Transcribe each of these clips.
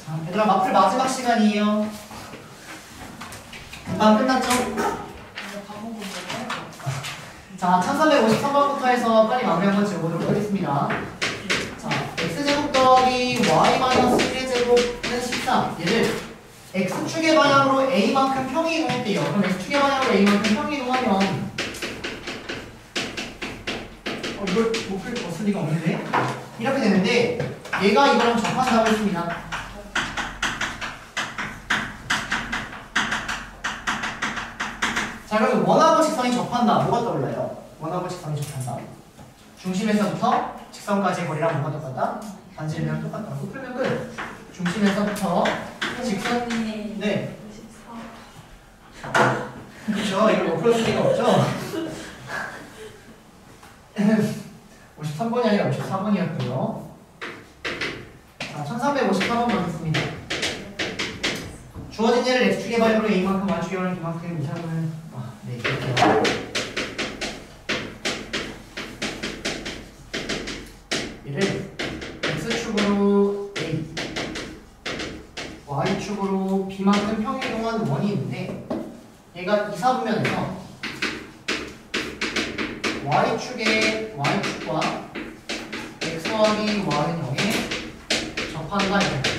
자, 얘들아 마플 마지막 시간이에요. 금방 끝났죠? 자, 1353번부터 해서 빨리 마무리 한번 지어보도록 하겠습니다. 자, x제곱 더하기 y-1의 제곱은 13. 얘를 x축의 방향으로 a만큼 평이 이동했대요. 그럼 x축의 방향으로 a만큼 평이 이동하면 이걸 못 쓸 리가 없는데? 이렇게 되는데 얘가 이거랑 접한다고 했습니다. 자, 그럼 원하고 직선이 접한다. 뭐가 떠올라요? 원하고 직선이 접한다. 중심에서부터 직선까지의 거리랑 뭐가 똑같다? 반지름이랑 똑같다. 또 풀면 끝. 중심에서부터 직선. 네. 그렇죠. 이걸 못 풀 수가 없죠. 53번이 아니라 54번이었고요. 자, 1353번 보겠습니다. 주어진 예를 x축의 방향으로 a만큼 y축의 방향으로 b만큼 이상을 네, 이렇게요. 얘를 x축으로 a, y축으로 b만큼 평이동한 원이 있는데 얘가 이사분면에서 y축과 x 더하기 y는 0에 접한다 이렇게.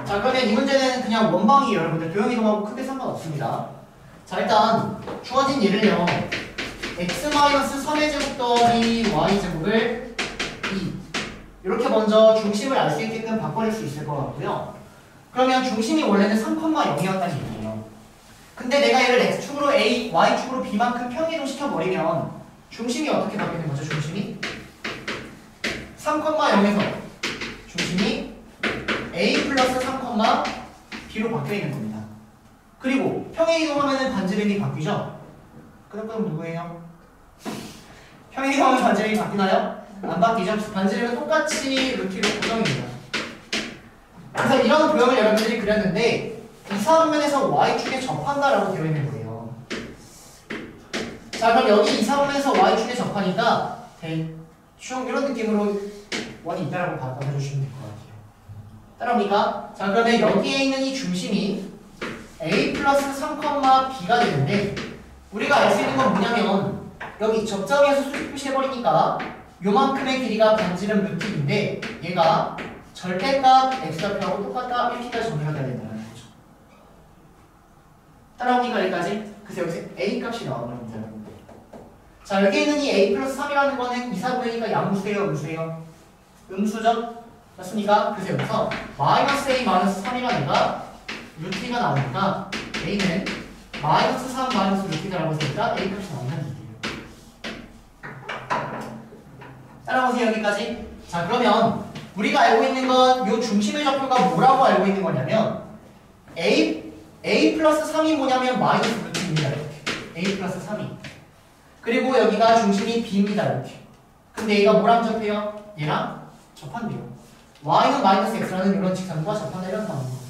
자, 그러면 이 문제는 그냥 원방이 여러분들 도형이동하고 크게 상관없습니다. 자, 일단 주어진 예를요. x-3의 제곱 더하기 y제곱을 2 이렇게 먼저 중심을 알 수 있게끔 바꿔낼 수 있을 것 같고요. 그러면 중심이 원래는 3,0이었다는 얘기예요. 근데 내가 얘를 x축으로 a, y축으로 b만큼 평이동 시켜버리면 중심이 어떻게 바뀌는 거죠? 중심이 3,0에서 중심이 a 플러스 3, b로 바뀌어 있는 겁니다. 그리고 평행이동하면 반지름이 바뀌죠? 그럼 누구예요? 평행이동하면 반지름이 바뀌나요? 안 바뀌죠? 반지름은 똑같이 루트로 고정입니다. 그래서 이런 도형을 여러분들이 그렸는데 이사분면에서 y축에 접한다라고 되어 있는 거예요. 자, 그럼 여기 이사분면에서 y축에 접하니까 대충 이런 느낌으로 원이 있다라고 받아주시면 될 것 같아요. 따라옵니까? 자, 그러면 여기에 있는 이 중심이 a 플러스 3, b가 되는데 우리가 알 수 있는 건 뭐냐면 여기 접점에서 수직 표시해버리니까 요만큼의 길이가 반지름 루트인데 얘가 절대값 x좌표하고 똑같다 이렇게까지 정리가 돼야 된다는 거죠. 따라옵니까? 여기까지? 그래서 여기서 a 값이 나와버립니다. 자, 여기 있는 이 a 플러스 3이라는 거는 이사분면이니까 양수예요? 음수예요? 음수죠? 맞습니까? 그래서 여기서 마이너스 a 마이너스 3이라는 애가 루트가 나오니까 a는 마이너스 3 마이너스 루트라고 했으니까 a 값이 나온다는 얘기예요. 따라오세요 여기까지. 자, 그러면 우리가 알고 있는 건 이 중심의 좌표가 뭐라고 알고 있는 거냐면 a 플러스 3이 뭐냐면 마이너스 루트입니다. 이렇게 a 플러스 3이. 그리고 여기가 중심이 b입니다. 이렇게. 근데 얘가 뭐랑 접해요? 얘랑 접한대요. y는 마이너스 x라는 이런 직선과 접한다 이런 상황입니다.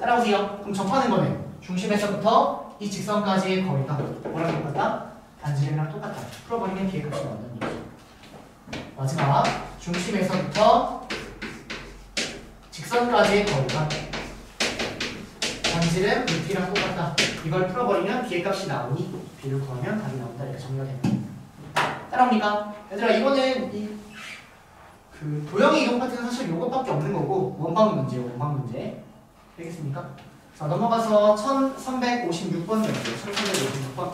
따라오세요. 그럼 접하는 거는 중심에서부터 이 직선까지의 거리가 뭐랑 똑같다? 반지름이랑 똑같다. 풀어버리면 b의 값이 나온다는 얘기죠. 마지막 중심에서부터 직선까지의 거리가 반지름 루트랑 똑같다. 이걸 풀어버리면 b의 값이 나오니 b를 구하면 답이 나온다. 이렇게 정리가 됩니다. 따라옵니까? 얘들아 이거는 그 도형의 이동 파트는 사실 요것밖에 없는 거고 원방 문제예요. 원방 문제. 되겠습니까? 자, 넘어가서 1356번 드릴게요. 1356번.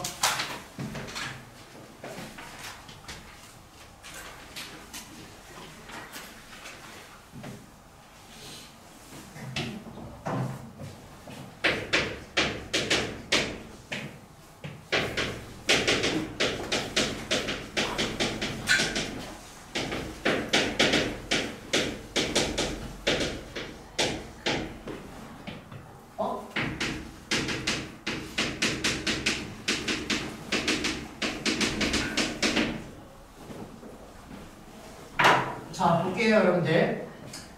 자, 볼게요 여러분들.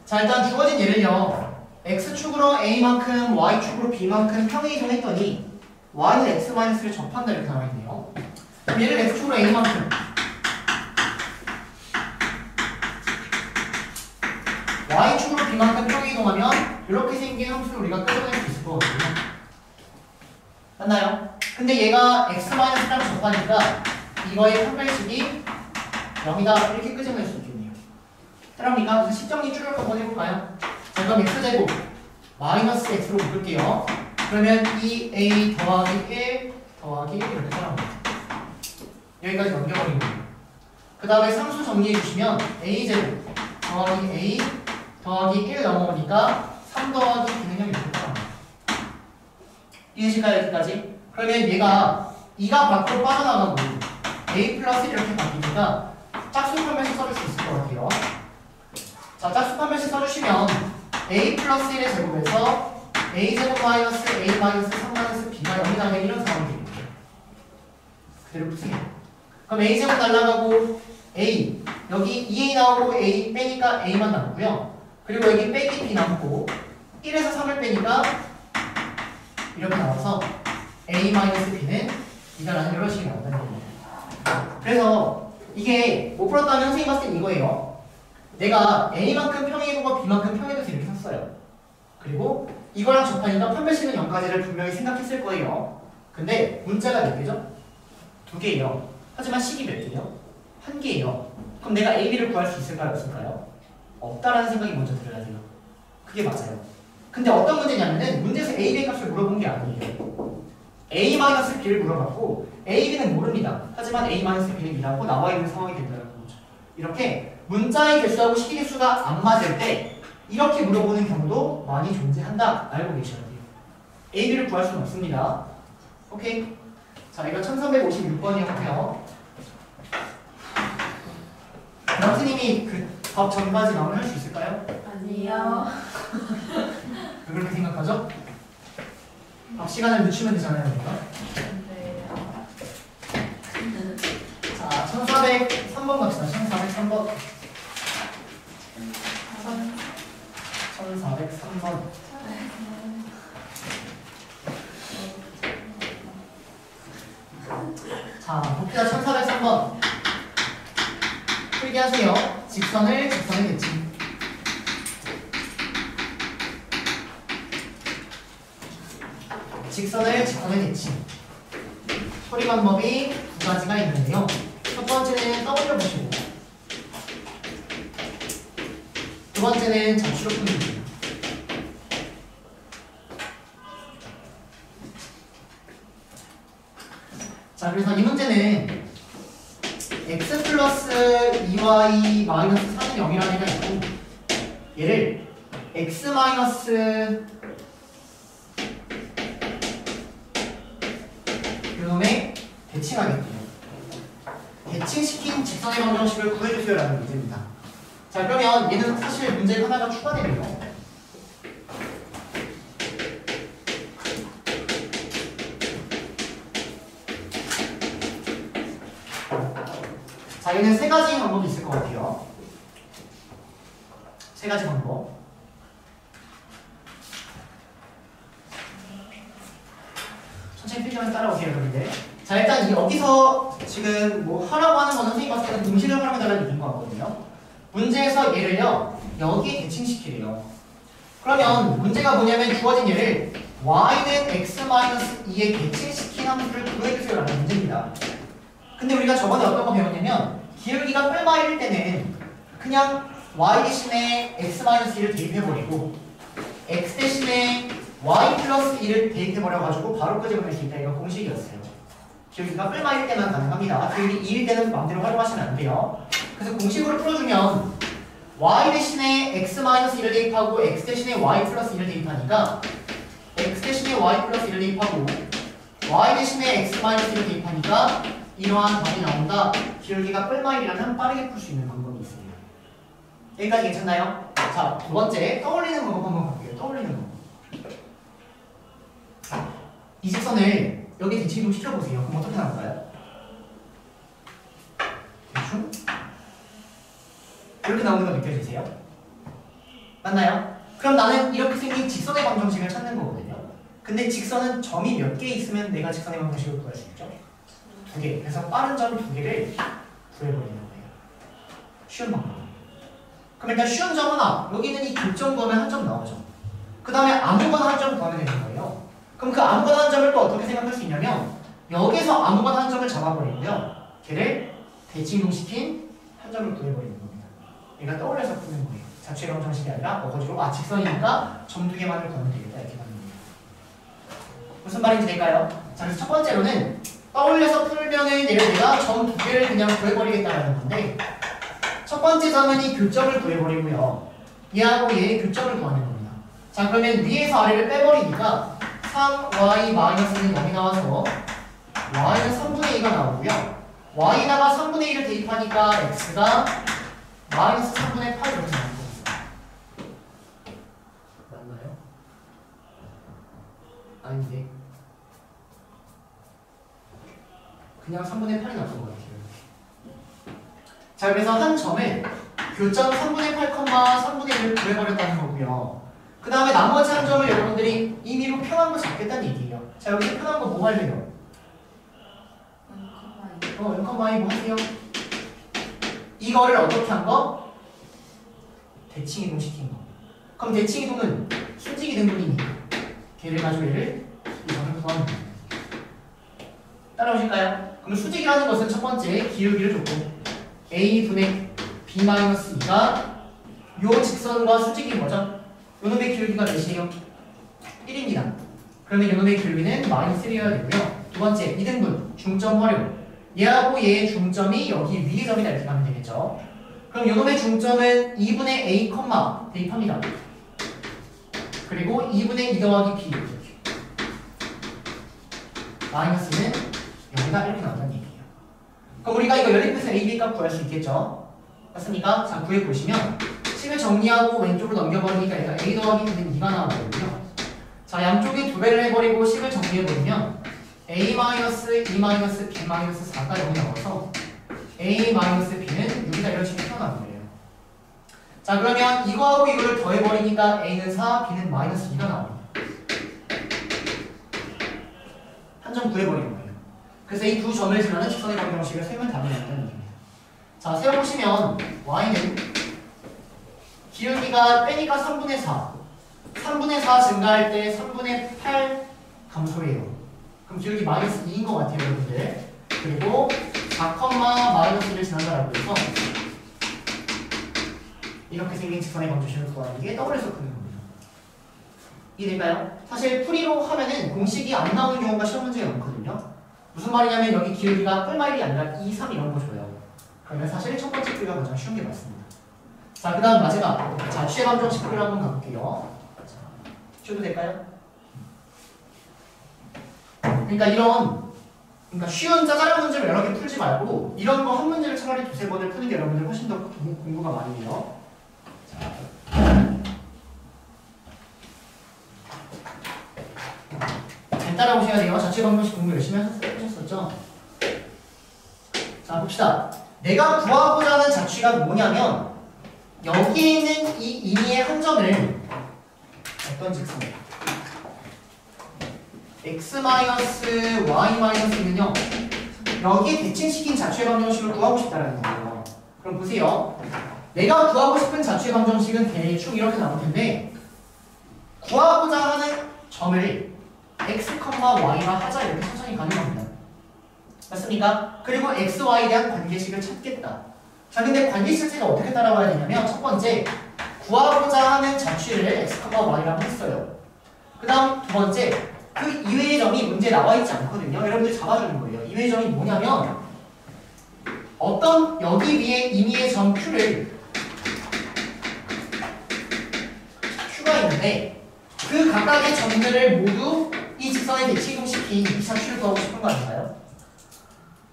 자, 일단 주어진 예를요. x축으로 a만큼 y축으로 b만큼 평행이동 했더니 y는 x-를 접한다 이렇게 나와있네요. 그럼 얘를 x축으로 a만큼 이만큼 평행이동하면 이렇게 생긴 함수를 우리가 끌어낼 수 있을 거거든요. 맞나요? 근데 얘가 x-랑 접하니까 이거의 판별식이 0이다 이렇게 끄집어낼 수 있겠네요. 따라합니까? 그래서 식정리 추격 한번 해볼까요? 자, 그럼 x제곱 마이너스 x로 묶을게요. 그러면 2a 더하기 1 더하기 1 이렇게 따라옵니다. 여기까지 넘겨버리는 거예요. 그 다음에 상수 정리해 주시면 a제곱 더하기 a 더하기 1 넘어오니까 3 더하기 b는 0 이렇게 따라옵니다. 이해하실까요? 여기까지? 그러면 얘가 2가 밖으로 빠져나가고 a 플러스 이렇게 바뀌니까 짝수 판별식 써줄 수 있을 것 같아요. 자, 짝수 판별식 써주시면 a 플러스 1의 제곱에서 a 제곱 마이너스 a 마이너스 3 마이너스 b가 0이다 이런 상황이 됩니다. 그대로 푸세요. 그럼 a 제곱 날라가고 a 여기 2a 나오고 a 빼니까 a만 남고요. 그리고 여기 빼기 b 남고 1에서 3을 빼니까 이렇게 나와서 a-b는 이다라는 이런 식이 나온다는 겁니다. 그래서 이게 못 풀었다면 선생님 봤을 땐 이거예요. 내가 a만큼 평행이동과 b만큼 평행이동해서 이렇게 샀어요. 그리고 이거랑 접하니까 판별식은 0까지를 분명히 생각했을 거예요. 근데 문자가 몇 개죠? 2개예요. 하지만 식이 몇 개요? 1개예요. 그럼 내가 a, b를 구할 수 있을까요? 없을까요? 없다라는 생각이 먼저 들어야 돼요. 그게 맞아요. 근데 어떤 문제냐면은 문제에서 a, b 값을 물어본 게 아니에요. a-b를 물어봤고 a, b는 모릅니다. 하지만 a-b는 이라고 나와 있는 상황이 된다는 거죠. 이렇게 문자의 개수하고 식의 개수가 안 맞을 때 이렇게 물어보는 경우도 많이 존재한다. 알고 계셔야 돼요. a, b를 구할 수는 없습니다. 오케이? 자, 이거 1356번이었고요. 선생님이 그 법 전까지 마무리할 수 있을까요? 아니요. 왜 그렇게 생각하죠? 밥 시간을 늦추면 되잖아요, 그러니까. 네. 자, 1403번 갑시다. 1403번. 1403번. 자, 봅시다. 1403번. 풀게 하세요. 직선을 직선에 대칭. 직선을 직선에 대칭. 처리 방법이 두 가지가 있는데요. 첫 번째는 떠올려 보시고, 두 번째는 접시로 푸는 거예요. 자, 그래서 이 문제는 x 플러스 2y 마이너스 4는 0이라는 애가 있고, 얘를 x 마이너스 요놈에 대칭하겠고요. 대칭시킨 직선의 방정식을 구해주세요 라는 문제입니다. 자, 그러면 얘는 사실 문제 하나가 추가되네요. 자, 얘는 세 가지 방법이 있을 것 같아요. 세 가지 방법. 천천히 필기하면서 따라오세요, 여러분들. 자, 일단 여기서 지금 뭐 하라고 하는 거는 선생님 봤을 때는 공식을 활용해달라는 얘기인 것 같거든요. 문제에서 얘를요, 여기에 대칭시키래요. 그러면 문제가 뭐냐면 주어진 얘를 y는 x-2에 대칭시킨 함수를 구해주세요 라는 문제입니다. 근데 우리가 저번에 어떤 거 배웠냐면 기울기가 뿔마일 때는 그냥 y 대신에 x-1을 대입해버리고 x 대신에 y 플러스 1을 대입해버려가지고 바로 끄집어낼 수 있다. 이거 공식이었어요. 기울기가 뿔마일 때만 가능합니다. 기울기 2일 때는 마음대로 활용하시면 안 돼요. 그래서 공식으로 풀어주면 y 대신에 x-1을 대입하고 x 대신에 y 플러스 1을 대입하니까 x 대신에 y 플러스 1을 대입하고 y 대신에 x-1을 대입하니까 이러한 답이 나온다. 기울기가 뿔마일이라는 빠르게 풀 수 있는 방법이 있습니다. 여기까지 괜찮나요? 자, 두 번째 떠올리는 방법 한번 볼게요. 떠올리는 방법. 이 직선을 여기 대칭 좀 시켜보세요. 그럼 어떻게 나올까요? 대충 이렇게 나오는 거 느껴지세요? 맞나요? 그럼 나는 이렇게 생긴 직선의 방정식을 찾는 거거든요. 근데 직선은 점이 몇 개 있으면 내가 직선의 방정식을 구할 수 있죠? 2개. 그래서 빠른 점 2개를 구해버리는 거예요. 쉬운 방법. 그럼 일단 쉬운 점 하나, 여기는 이 교점 구하면 한 점 나오죠. 그 다음에 아무거나 한 점 구하면 되는 거예요. 그럼 그 아무거나 한 점을 또 어떻게 생각할 수 있냐면 여기서 아무거나 한 점을 잡아버리고요. 걔를 대칭이동시킨 한 점을 구해버리는 겁니다. 얘가 떠올려서 푸는 거예요. 자취의 방정식이 아니라 어거지로 직선이니까 점 2개만을 구하면 되겠다 이렇게 하는 겁니다. 무슨 말인지 될까요? 자, 그래서 첫 번째로는 떠올려서 풀면은 얘를 내가 점 2개를 그냥 구해버리겠다라는 건데 첫 번째 점은 이 교점을 구해버리고요. 얘하고 얘의 교점을 구하는 겁니다. 자, 그러면 위에서 아래를 빼버리니까 3y-는 0이 나와서 y는 3분의 2가 나오고요. y다가 3분의 1을 대입하니까 x가 마이너스 3분의 8 이렇게 나올 거예요. 맞나요? 아닌데 그냥 3분의 8이 나올 것 같아요. 자, 그래서 한 점을 교점 3분의 8, 3분의 1을 구해버렸다는 거고요. 그 다음에 나머지 한 점을 여러분들이 임의로 편한 거 잡겠다는 얘기예요. 자, 여기 편한 거 뭐 할래요? 0,2 뭐 하세요? 이거를 어떻게 한 거? 대칭이동 시킨 거. 그럼 대칭이동은 수직이 등분이니까 걔를 가지고 얘를 이거를 구하는 거예요. 따라오실까요? 그럼 수직이라는 것은 첫 번째 기울기를 줬고 a분의 b-2가 요 직선과 수직이 뭐죠? 요놈의 기울기가 몇이에요? 1입니다. 그러면 요놈의 기울기는 마이너스 1이어야 되고요. 두 번째 이등분 중점 활용 얘하고 얘의 중점이 여기 위의 점이다 이렇게 가면 되겠죠. 그럼 요놈의 중점은 2분의 a, 대입합니다. 그리고 2분의 2 더하기 b 마이너스는 여기가 이렇게 나온다는 얘기예요. 그럼 우리가 이거 연립해서 a, b 값 구할 수 있겠죠? 맞습니까? 자, 구해보시면 10을 정리하고 왼쪽으로 넘겨버리니까 얘가 a 더하기 b는 2가 나와버리고요. 자, 양쪽에 2배를 해버리고 10을 정리해버리면 a-2-b-4가 0이 나와서 a-b는 6이다 이런 식으로 표현하는 거예요. 자, 그러면 이거하고 이거를 더해버리니까 a는 4, b는 마이너스 2가 나옵니다. 한 점 구해버리는 거예요. 그래서 이 두 점을 지나는 직선의 방정식을 세우면 답이 나온다는 얘기입니다. 자, 세워보시면 y는 기울기가 빼니까 3분의 4 3분의 4 증가할 때 3분의 8 감소해요. 그럼 기울기 마이너스 2인 것 같아요, 여러분들. 그리고 4, 마이너스 1을 지난다라고 해서 이렇게 생긴 직선의 방정식을 구하는 게 떠올려서 푸는 겁니다. 이해될까요? 사실 풀이로 하면은 공식이 안 나오는 경우가 시험 문제가 많거든요. 무슨 말이냐면 여기 기울기가 뿔마일이 아니라 2, 3 이런 거 줘요. 그러면 사실 첫 번째 풀이가 가장 쉬운 게 맞습니다. 자, 그 다음 마지막 자취의 방정식 풀이를 한번 가볼게요. 자, 쉬어도 될까요? 그러니까 쉬운 짜잘한 문제를 여러 개 풀지 말고 이런 거 한 문제를 차라리 두세 번을 푸는 게 여러분들 훨씬 더 공부가 많이 돼요. 자, 잘 따라오셔야 돼요. 자취 방정식 공부 열심히 하셨었죠? 자, 봅시다. 내가 구하고자 하는 자취가 뭐냐면 여기에 있는 이 임의의 한 점을 어떤 직선 x-y-는요 여기에 대칭시킨 자취의 방정식을 구하고 싶다는 거예요. 그럼 보세요. 내가 구하고 싶은 자취의 방정식은 대충 이렇게 나올 텐데 구하고자 하는 점을 x, y가 하자 이렇게 천천히 가는 겁니다. 맞습니까? 그리고 x, y에 대한 관계식을 찾겠다. 자, 근데 관계식 자체가 어떻게 따라와야 되냐면 첫 번째 구하고자 하는 자취를 x, y라고 했어요. 그 다음 두 번째 그 이외의 점이 문제에 나와 있지 않거든요. 여러분들 잡아주는 거예요. 이외의 점이 뭐냐면 어떤 여기 위에 임의의 점 Q를 Q가 있는데 그 각각의 점들을 모두 이 직선에 대칭이동시킨 2차 Q를 구하고 싶은 거 아닌가요?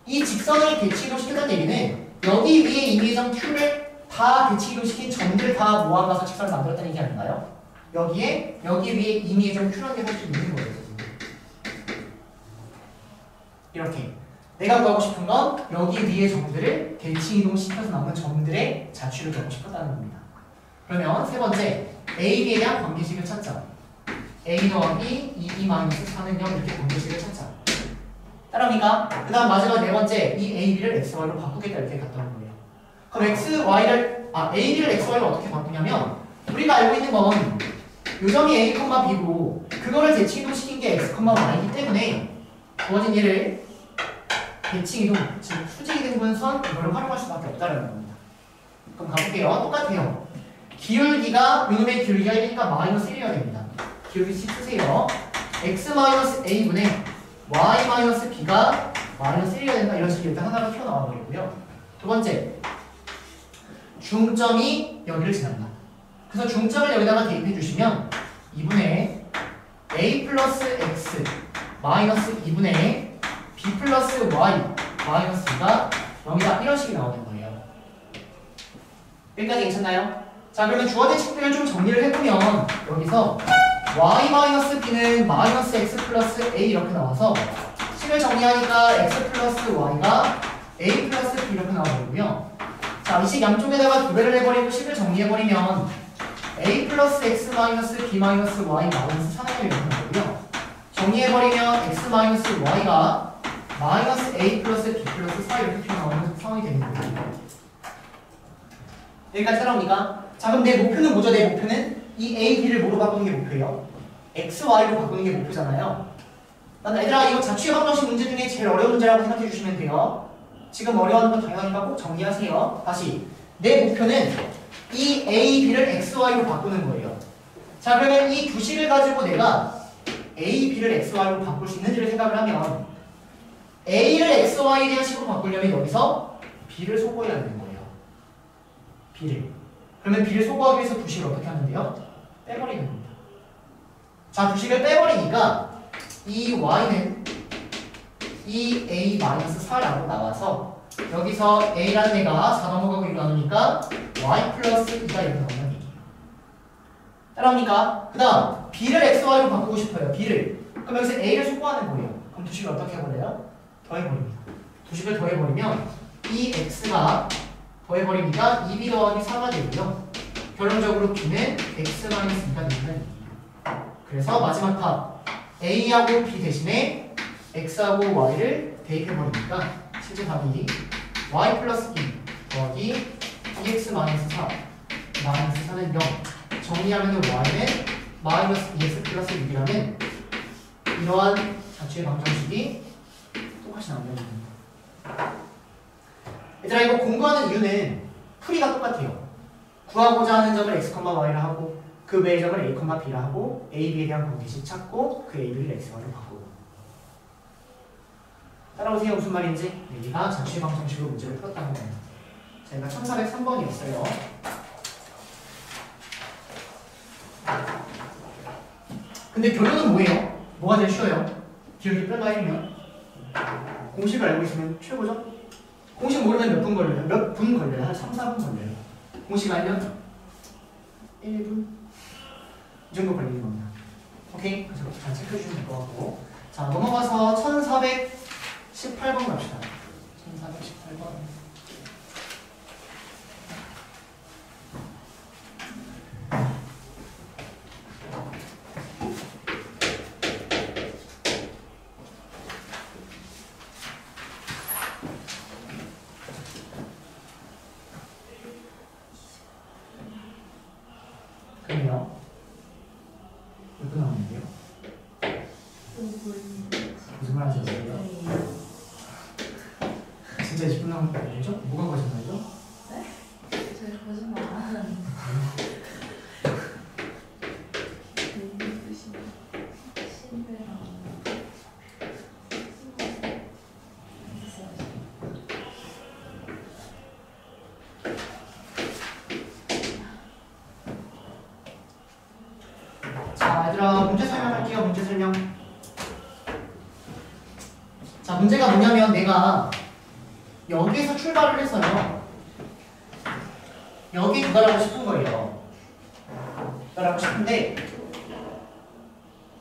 이 직선을 대칭이동시켰다는 얘기는 여기 위에 임의의 점 Q를 다 대칭이동시킨 점들 다 모아가서 직선을 만들었다는 얘기 아닌가요? 여기 위에 임의의 점 Q라는 게 할 수 있는 거예요. 이렇게 내가 구하고 싶은 건 여기 위의 점들을 대칭이동시켜서 남은 점들의 자취를 구하고 싶었다는 겁니다. 그러면 세 번째 AB에 대한 관계식을 찾자. A 더하기 2B-4는 0 이렇게 관계식을 찾자. 따라옵니까? 그 다음 마지막 네 번째 이 AB를 XY로 바꾸겠다 이렇게 갔다 온 거예요. 그럼 XY를 AB를 XY로 어떻게 바꾸냐면 우리가 알고 있는 건 요점이 A, B고 그거를 대칭이동시킨 게 X, Y이기 때문에 주어진 얘를 대칭이동, 즉 수직이등분선 이거를 활용할 수밖에 없다는 겁니다. 그럼 가볼게요. 똑같아요. 기울기가 이놈의 기울기가 1이니까 마이너스 1이어야 됩니다. 기울기 씩 쓰세요. X-A분의 Y-B가 마이너스 1이어야 된다. 이런 식으로 일단 하나가 튀어나와 버리고요. 두 번째, 중점이 여기를 지난다. 그래서 중점을 여기다가 대입해 주시면 2분의 A 플러스 X 마이너스 2분의 B 플러스 Y 마이너스 2가 0이다. 이런 식이 나오는 거예요. 여기까지 괜찮나요? 자, 그러면 주어진 식들을 좀 정리를 해보면 여기서 Y-B는 마이너스 X 플러스 A 이렇게 나와서 식을 정리하니까 X 플러스 Y가 A 플러스 B 이렇게 나와버리고요. 자, 이 식 양쪽에다가 두 배를 해버리고 식을 정리해버리면 A 플러스 X 마이너스 B 마이너스 Y 마이너스 4가 이렇게 나오고요. 정리해버리면 X 마이너스 Y가 마이너스 A 플러스 B 플러스 4 이렇게 튀어나오는 상황이 되는 거예요. 여기까지 따라옵니까? 자, 그럼 내 목표는 뭐죠? 내 목표는 이 A, B를 뭐로 바꾸는 게 목표예요? X, Y로 바꾸는 게 목표잖아요. 얘들아, 이거 자취의 방정식 문제 중에 제일 어려운 문제라고 생각해 주시면 돼요. 지금 어려워하는 건 당연하니까 꼭 정리하세요. 다시, 내 목표는 이 A, B를 X, Y로 바꾸는 거예요. 자, 그러면 이 두 식을 가지고 내가 A, B를 X, Y로 바꿀 수 있는지를 생각을 하면 A를 X, Y에 대한 식으로 바꾸려면 여기서 B를 소거해야 되는 거예요. B를. 그러면 B를 소거하기 위해서 두 식을 어떻게 하는데요? 빼버리는 겁니다. 자, 두 식을 빼버리니까 이 Y는 이 A-4라고 나와서 여기서 A라는 애가 4 넘어가고 1 나누니까 Y 플러스 2가 이렇게 나온다는 얘기예요. 따라옵니까? 그 다음 B를 XY로 바꾸고 싶어요. B를. 그럼 여기서 A를 소거하는 거예요. 그럼 두 식을 어떻게 해버려요? 더해버립니다. 두 식을 더해버리면 이 X가 더해버리니까 2B 더하기 4가 되고요. 결론적으로 B는 X-2가 된다는 얘기예요. 그래서 마지막 합 A하고 B 대신에 X하고 Y를 대입해버리니까 실제 답이 Y 플러스 2 더하기 2X 마이너스 4 마이너스 4는 0 정리하면 Y는 마이너스 2X 플러스 6이라면 이러한 자취의 방정식이 똑같이 나온다는 겁니다. 얘들아, 이거 공부하는 이유는 풀이가 똑같아요. 구하고자 하는 점을 X, Y라 하고 그 외의 점을 A, B라 하고 A, B에 대한 관계식 찾고 그 A, B를 X, Y로 바꾸고. 따라오세요. 무슨 말인지. 여기가 자취의 방정식으로 문제를 풀었다는 거예요. 제가 1403번이었어요. 근데 결론은 뭐예요? 뭐가 제일 쉬워요? 기울기 뺄 나이면 공식을 알고 있으면 최고죠? 공식 모르면 몇 분 걸려요? 몇 분 걸려요? 한 3, 4분 걸려요. 공식 알면 1분? 이 정도 걸리는 겁니다. 오케이? 그래서 잘 체크해주시면 될 것 같고. 자, 넘어가서 1418번 갑시다. 1418번. 그럼요. 몇 분 남았는데요? 무슨 말 하셨어요? 진짜 20분 남은 거 아니죠? 뭐가 거짓말이죠? 네? 저희 거짓말 안 하는데. 신배랑 자, 얘들아, 문제 설명할게요. 문제 설명. 자, 문제가 뭐냐면 내가 여기에서 출발을 해서요. 여기 도달하고 싶은 거예요. 도달하고 싶은데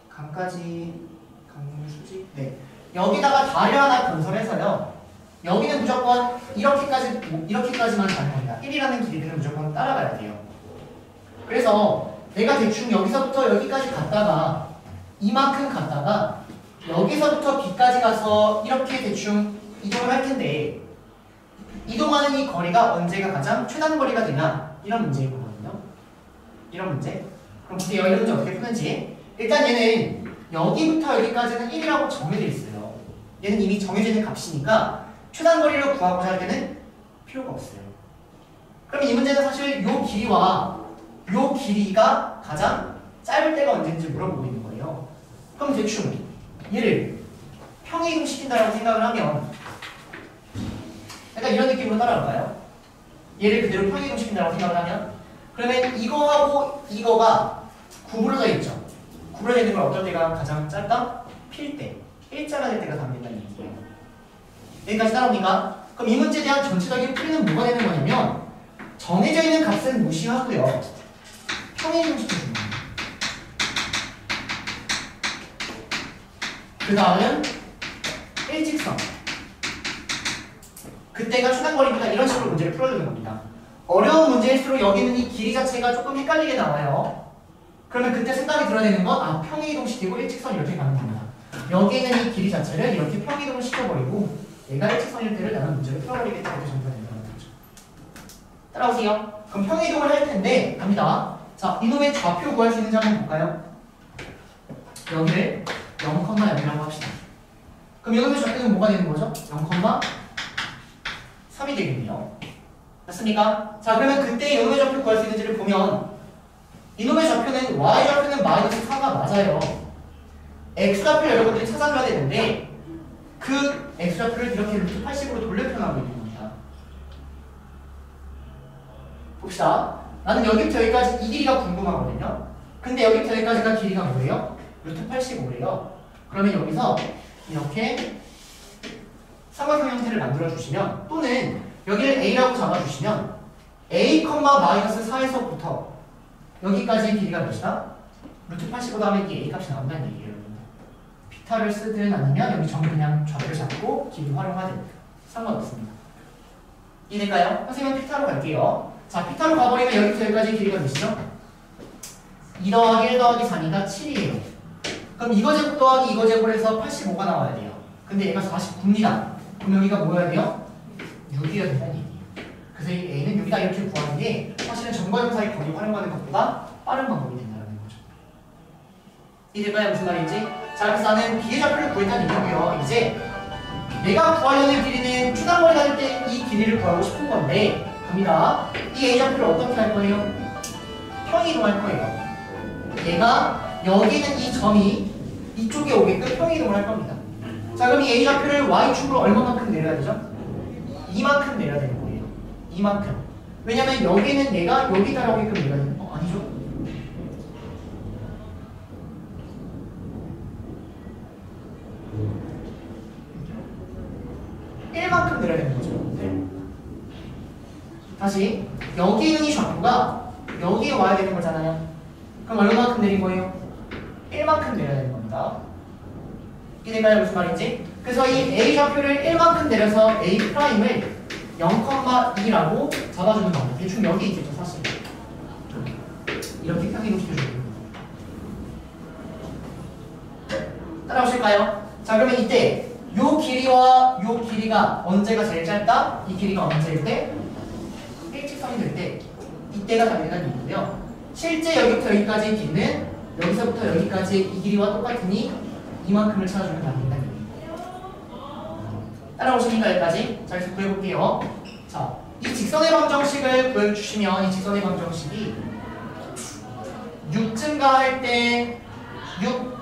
강까지 강수지 네. 여기다가 다리 하나 건설해서요. 여기는 무조건 이렇게까지만 가는 겁니다. 1이라는 길이는 무조건 따라가야 돼요. 그래서 내가 대충 여기서부터 여기까지 갔다가 이만큼 갔다가 여기서부터 B까지 가서 이렇게 대충 이동을 할 텐데 이동하는 이 거리가 언제가 가장 최단 거리가 되냐? 이런 문제일 거거든요. 이런 문제. 그럼 보세요. 이런 문제 어떻게 푸는지. 일단 얘는 여기부터 여기까지는 1이라고 정해져 있어요. 얘는 이미 정해져 있는 값이니까 최단거리를 구하고자 할 때는 필요가 없어요. 그럼 이 문제는 사실 요 길이와 요 길이가 가장 짧을 때가 언제인지 물어보고 있는 거예요. 그럼 대충 얘를 평이동시킨다라고 생각을 하면 약간 이런 느낌으로 따라갈까요? 얘를 그대로 평이동시킨다라고 생각을 하면 그러면 이거하고 이거가 구부러져 있죠. 구부러져 있는 걸 어떨 때가 가장 짧다? 필 때. 일자가 될 때가 답된다는 얘기예요. 여기까지 따라옵니까? 그럼 이 문제에 대한 전체적인 풀이는 뭐가 되는 거냐면 정해져 있는 값은 무시하고요. 평이동시켜줍니다. 그 다음은 일직선. 그때가 최단거리니까 이런 식으로 문제를 풀어주는 겁니다. 어려운 문제일수록 여기는 이 길이 자체가 조금 헷갈리게 나와요. 그러면 그때 생각이 들어야 되는 건 아, 평이동시키고 일직선 이렇게 가는 겁니다. 여기는 이 길이 자체를 이렇게 평이동을 시켜버리고 얘가 일직선일 때를 나는 문제를 풀어버리겠다 이렇게 정리가 된다는 거죠. 따라오세요. 그럼 평이동을 할 텐데 갑니다. 자, 이놈의 좌표 구할 수 있는지 한번 볼까요? 여기를 0,0이라고 합시다. 그럼 이놈의 좌표는 뭐가 되는 거죠? 0,3이 되겠네요. 맞습니까? 자, 그러면 그때 이놈의 좌표 구할 수 있는지를 보면 이놈의 좌표는 y 좌표는 마이너스 4가 맞아요. x 좌표를 여러분들이 찾아줘야 되는데 그 x 좌표를 이렇게 루트 80으로 돌려 표현하고 있는 겁니다. 봅시다. 나는 여기부터 여기까지 이 길이가 궁금하거든요. 근데 여기부터 여기까지가 길이가 뭐예요? 루트 85래요. 그러면 여기서 이렇게 삼각형 형태를 만들어 주시면 또는 여기를 a라고 잡아주시면 a, 마이너스 4에서부터 여기까지의 길이가 몇이다? 루트 85 다음에 이 a 값이 나온다는 얘기예요. 피타를 쓰든 아니면 여기 전부 그냥 좌표를 잡고 길이 활용하든 상관없습니다. 이해될까요? 선생님은 피타로 갈게요. 자, 피타로 가버리면 여기부터 여기까지 길이가 몇이죠? 2 더하기 1 더하기 4니까 7이에요. 그럼 이거 제곱 더하기 이거 제곱을 해서 85가 나와야 돼요. 근데 얘가 49입니다. 그럼 여기가 뭐여야 돼요? 6이어야 된다는 얘기예요. 그래서 이 a는 6이다 이렇게 구하는 게 사실은 점과 점 사이 거리 활용하는 것보다 빠른 방법이 된다는 거죠. 이해될까요? 무슨 말인지? 자, 그래서 나는 b의 좌표를 구했다는 얘기고요. 이제 내가 구하려는 길이는 추단거리 다닐 때 이 길이를 구하고 싶은 건데 갑니다. 이 a 좌표를 어떻게 할 거예요? 평이동할 거예요. 얘가 여기 있는 이 점이 이쪽에 오게끔 평이동을 할 겁니다. 자, 그럼 이 a 좌표를 y축으로 얼마만큼 내려야 되죠? 이만큼 내려야 되는 거예요. 이만큼. 왜냐면 여기는 얘가 여기 따라오게끔 내려야 되는 거 아니죠? 만큼 내려야 되는 거죠. 네. 다시 여기 있는 이 좌표가 여기에 와야 되는 거잖아요. 그럼 얼마만큼 내린 거예요? 1만큼 내려야 되는 겁니다. 이해될까요? 무슨 말인지? 그래서 이 a 좌표를 1만큼 내려서 a 프라임을 0,2라고 잡아주는 겁니다. 대충 여기 있겠죠, 사실. 이렇게 평행을 시켜주는 겁니다. 따라오실까요? 자, 그러면 이때 요 길이와 요 길이가 언제가 제일 짧다? 이 길이가 언제일 때? 일직선이 될 때 이때가 답이라는 얘기고요. 실제 여기부터 여기까지의 길이는 여기서부터 여기까지 이 길이와 똑같으니 이만큼을 찾아주면 답이라는 얘기예요. 따라오십니까? 여기까지? 자, 그래서 구해볼게요. 자, 이 직선의 방정식을 보여주시면 이 직선의 방정식이 6 증가할 때 6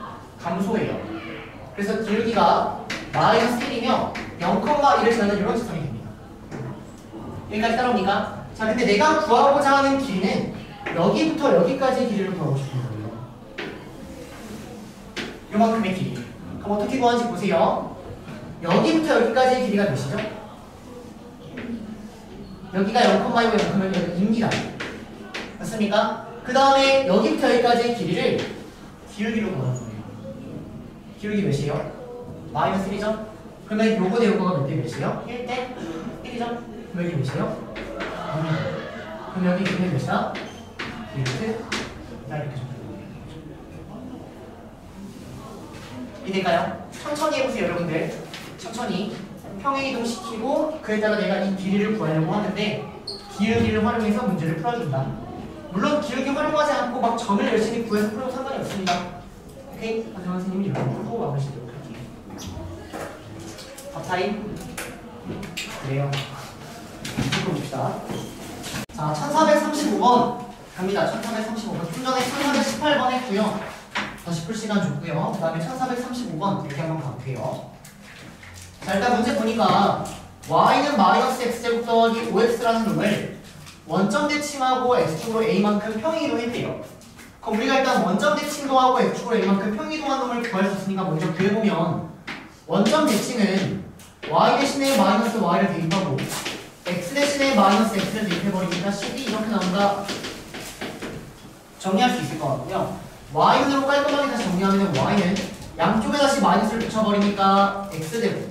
감소해요. 그래서 길기가 마이너스 1이며 0,1을 지나는 이런 직선이 됩니다. 여기까지 따라옵니까? 자, 근데 내가 구하고자 하는 길이는 여기부터 여기까지의 길이를 구하고 싶은 거예요. 요만큼의 길이. 그럼 어떻게 구하는지 보세요. 여기부터 여기까지의 길이가 몇이죠? 여기가 0,2고 0,2입니다. 맞습니까? 그 다음에 여기부터 여기까지의 길이를 기울기로 구하는 거예요. 기울기 몇이에요? 마이너스 1이죠? 그러면 요거 대 요거가 몇 대 몇이에요? 1대 1이죠? 그럼 여기 몇이에요? 그럼 여기 길이 몇이다? 이렇게 이렇게 이해될까요? 천천히 해보세요, 여러분들. 천천히 평행이동 시키고 그에다가 내가 이 길이를 구하려고 하는데 기울기를 활용해서 문제를 풀어준다. 물론 기울기 활용하지 않고 막 점을 열심히 구해서 풀어도 상관이 없습니다. 오케이? 하지만 선생님이 이렇게 풀고 마무리시도록 할게요. 밥타임? 그래요. 풀어봅시다. 자, 1435번 갑니다. 1435번. 좀 전에 1418번 했고요. 다시 풀 시간 줬고요. 그 다음에 1435번 이렇게 한번 가볼게요. 자, 일단 문제 보니까 y는 마이너스 x제곱 더하기 5x라는 놈을 원점 대칭하고 x축으로 a만큼 평이동했대요. 그럼 우리가 일단 원점 대칭도 하고 x축으로 a만큼 평이동한 놈을 구할 수 있으니까 먼저 구해보면 원점 대칭은 y 대신에 마이너스 y를 대입하고 x 대신에 마이너스 x를 대입해버리니까 10이 이렇게 나온다. 정리할 수 있을 것 같고요. y는으로 깔끔하게 다시 정리하면 y는 양쪽에 다시 마이너스를 붙여버리니까 x제곱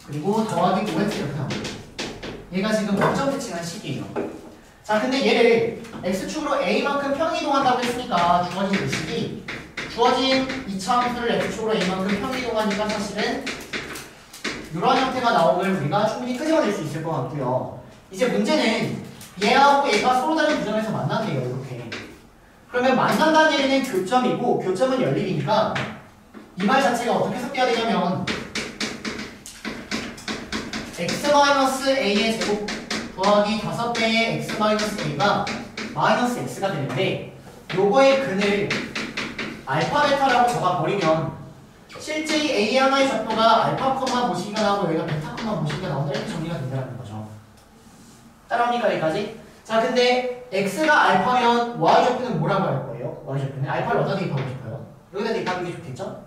그리고 더하기 5x 이렇게 나옵니다. 얘가 지금 원점 대칭한 식이에요. 자, 근데 얘를 x축으로 a만큼 평이동한다고 했으니까 주어진 이 식이 주어진 2차 함수를 x축으로 a만큼 평이동하니까 사실은 이런 형태가 나오면 우리가 충분히 끄집어낼 수 있을 것 같고요. 이제 문제는 얘하고 얘가 서로 다른 구점에서 만난대요. 이렇게. 그러면 만난다는 얘기는 교점이고 교점은 연립이니까 이 말 자체가 어떻게 섞여야 되냐면 x-a의 제곱 더하기 5배의 x-a가 마이너스 x가 되는데 요거의 근을 알파 베타라고 적어버리면 실제 이 a 하나의 적도가 알파 콤마 모시기가 나오고 여기가 베타 콤마 모시기가 나온다 이렇게 정리가 된다는 거죠. 따라옵니까 여기까지? 자, 근데 x가 알파면 y 적표는 뭐라고 할 거예요? y 적표는 알파를 어디다 대입하고 싶어요? 여기다 대입하는 게 좋겠죠?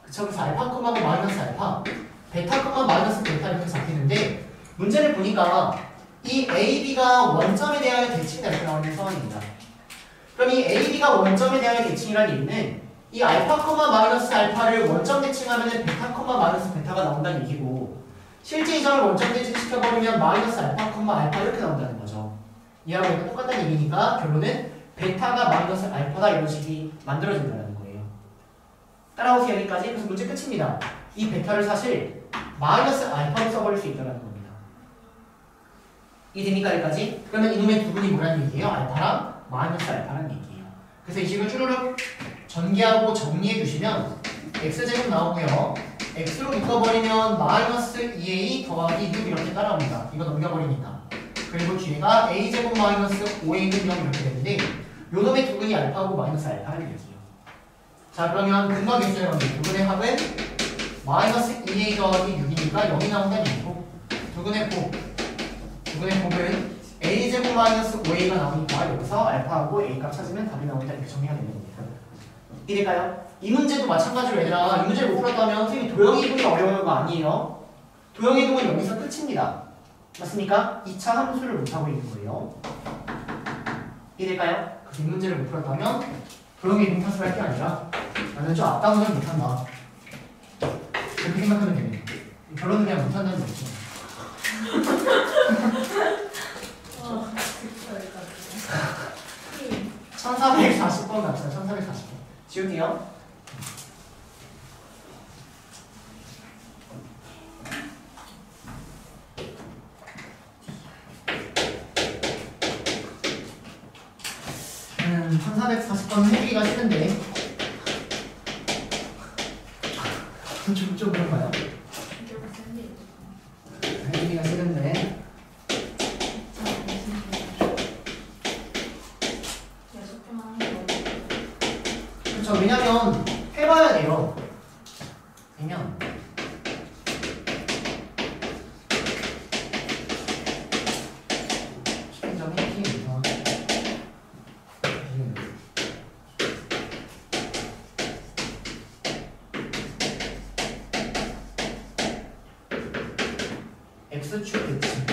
그쵸? 그래서 알파 콤마가 마이너스 알파 베타 콤마 마이너스 베타 이렇게 잡히는데 문제를 보니까 이 AB가 원점에 대하여 대칭이다 이렇게 나오는 상황입니다. 그럼 이 AB가 원점에 대하여 대칭이라는 얘기는 이 알파 콤마 마이너스 알파를 원점 대칭하면 베타 콤마 마이너스 베타가 나온다는 얘기고 실제 이 점을 원점 대칭시켜버리면 마이너스 알파 콤마 알파 이렇게 나온다는 거죠. 이하고 얘가 똑같다는 얘기니까 결론은 베타가 마이너스 알파다 이런 식이 만들어진다는 거예요. 따라오세요 여기까지. 그래서 문제 끝입니다. 이 베타를 사실 마이너스 알파로 써버릴 수 있다는 겁니다. 이해됩니까 여기까지? 그러면 이놈의 두 분이 뭐라는 얘기예요? 알파랑 마이너스 알파라는 얘기예요. 그래서 이 식을 쭈르륵 전개하고 정리해 주시면 x제곱 나오고요. x로 묶어버리면 마이너스 2a 더하기 6 이렇게 따라옵니다. 이거 넘겨버리니까. 그리고 뒤에가 a제곱 마이너스 5a는 0 이렇게 되는데 요놈의 두 근이 알파고 마이너스 알파라는 얘기예요. 자, 그러면 근과 개수의 관계 두 근의 합은 마이너스 2a 더하기 6이니까 0이 나온다는 얘기고 두 근의 곱은 a제곱 마이너스 5a가 나오니까 여기서 알파하고 a 값 찾으면 답이 나온다 이렇게 정리가 되는 겁니다. 이해될까요? 이 문제도 마찬가지로 얘들아 이 문제를 못 풀었다면 선생님이 도형이동이 어려워요가 아니에요. 도형이동은 여기서 끝입니다. 맞습니까? 2차 함수를 못하고 있는 거예요. 이해될까요? 그래서 이 문제를 못 풀었다면 도형이동 탓을 할 게 아니라 나는 좀 앞당을 못한다 그렇게 생각하면 됩니다. 결론은 그냥 못한다는 거죠. 1440번 갑시다. 1440번. 지울게요. 음, 1440번 해주기가 싫은데. 좀 그런가요? 해주기가 싫은데. 그렇죠. 왜냐면 해봐야 돼요. 왜냐면 시행점이 T입니다. X축 대칭.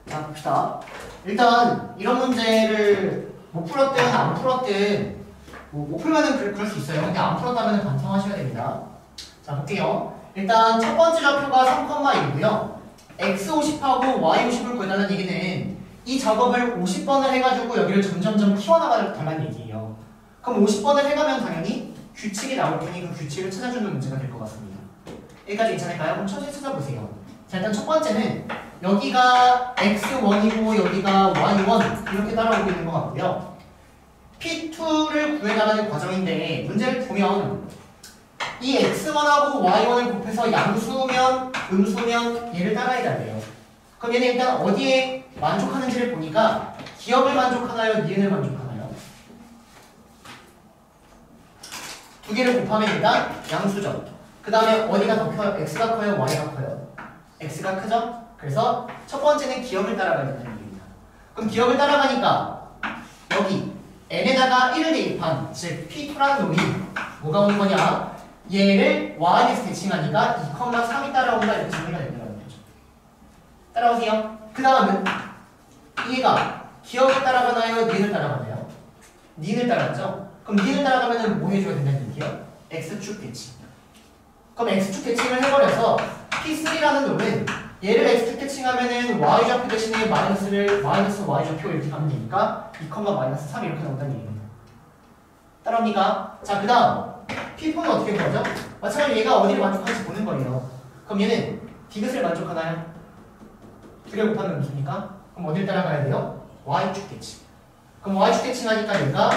자, 봅시다. 일단 이런 문제를 못 풀었든 안 풀었든 못 풀면은 그럴 수 있어요. 근데 안 풀었다면 반성하셔야 됩니다. 자, 볼게요. 일단 첫 번째 좌표가 3,1이고요. x 50하고 y 50을 구해달라는 얘기는 이 작업을 50번을 해가지고 여기를 점점점 키워나가달라는 얘기예요. 그럼 50번을 해가면 당연히 규칙이 나올 테니 그 규칙을 찾아주는 문제가 될 것 같습니다. 여기까지 괜찮을까요? 그럼 천천히 찾아보세요. 자, 일단 첫 번째는 여기가 x1이고 여기가 y1 이렇게 따라오고 있는 것 같고요. P2를 구해나가는 과정인데 문제를 보면 이 x1하고 y1을 곱해서 양수면 음수면 얘를 따라해야 돼요. 그럼 얘는 일단 어디에 만족하는지를 보니까 기억을 만족하나요? 니은을 만족하나요? 두 개를 곱하면 일단 양수죠. 그 다음에 어디가 더 커요? x가 커요? y가 커요? x가 크죠? 그래서 첫 번째는 기억을 따라가야 된다는 얘기입니다. 그럼 기억을 따라가니까 여기 n에다가 1을 대입한 즉 P2라는 놈이 뭐가 오는 거냐? 얘를 y에서 대칭하니까 2,3이 따라온다 이렇게 정리가 된다는 거죠. 따라오세요. 그 다음은 얘가 기억을 따라가나요? 니은을 따라가나요? 니은을 따라가죠? 그럼 니은을 따라가면 뭐 해줘야 된다는 얘기예요? x축 대칭. 그럼 x축 대칭을 해버려서 P3라는 놈은 얘를 x축 대칭하면은 y좌표 대신에 마이너스 y좌표 이렇게 가면 되니까 2,-3 이렇게 나온다는 얘기입니다. 따라옵니까? 자, 그 다음 P4는 어떻게 구하죠? 마찬가지로 얘가 어디를 만족하는지 보는 거예요. 그럼 얘는 디귿을 만족하나요? 두 개 곱하면 음수니까 그럼 어디를 따라가야 돼요? y축 대칭. 그럼 y축 대칭하니까 얘가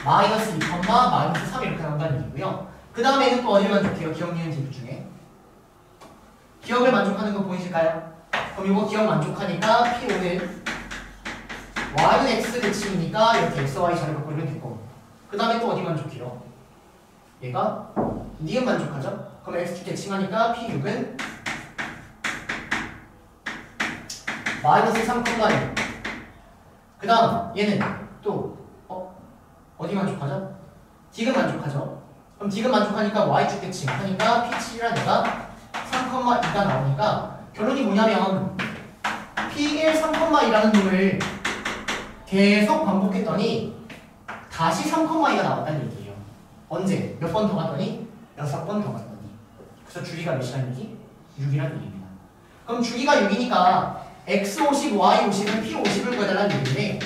마이너스 2, 마이너스 3 이렇게 나온다는 얘기고요. 그 다음에는 또 어디를 만족해요? 기억, 니은, 디귿 중에 기억을 만족하는 거 보이실까요? 그럼 이거 기억 만족하니까 P5는 y는 x 대칭이니까 이렇게 x, y 자리 바꾸면 되고 그 다음에 또 어디 만족해요? 얘가 니은 만족하죠? 그럼 x축 대칭하니까 P6은 마이너스 3,1 그 다음 얘는 또 어디 만족하죠? 디귿 만족하죠? 그럼 디귿 만족하니까 y축 대칭 하니까 P7이라 얘가 3,2가 나오니까 결론이 뭐냐면 P1 3,2라는 놈을 계속 반복했더니 다시 3,2가 나왔다는 얘기예요. 언제? 몇 번 더 갔더니? 6번 더 갔더니. 그래서 주기가 몇이라는 얘기? 6이라는 얘기입니다. 그럼 주기가 6이니까 x50, y50은 p50을 구해달라는 얘기인데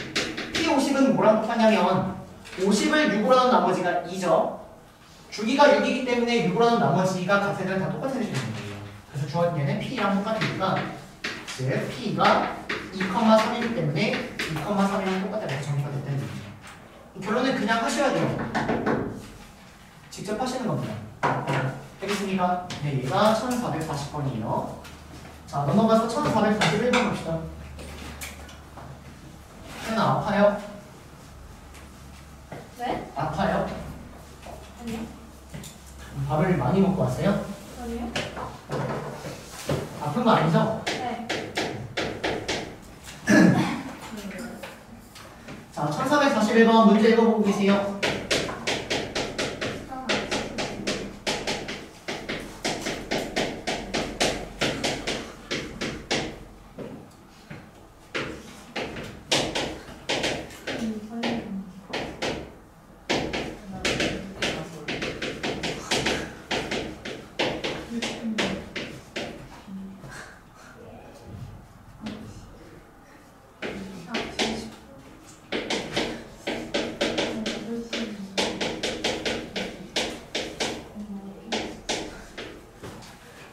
p50은 뭐랑 똑같냐면 50을 6으로 나눈 나머지가 2죠. 주기가 6이기 때문에 6으로 나눈 나머지가 값들은 다 똑같아지는 거예요. 그래서 주어진 얘는 p랑 똑같으니까 즉 p가 2,3이기 때문에 2,3이랑 똑같다고 정리가 됐다는 얘기예요. 결론은 그냥 하셔야 돼요. 직접 하시는 겁니다. 되겠습니까? 네, 얘가 1440번이에요. 자, 넘어가서 1441번 갑시다. 혜나 아파요? 네? 아파요? 아니요. 밥을 많이 먹고 왔어요? 아니요. 아픈 거 아니죠? 네. 자, 1441번 문제 읽어보고 계세요.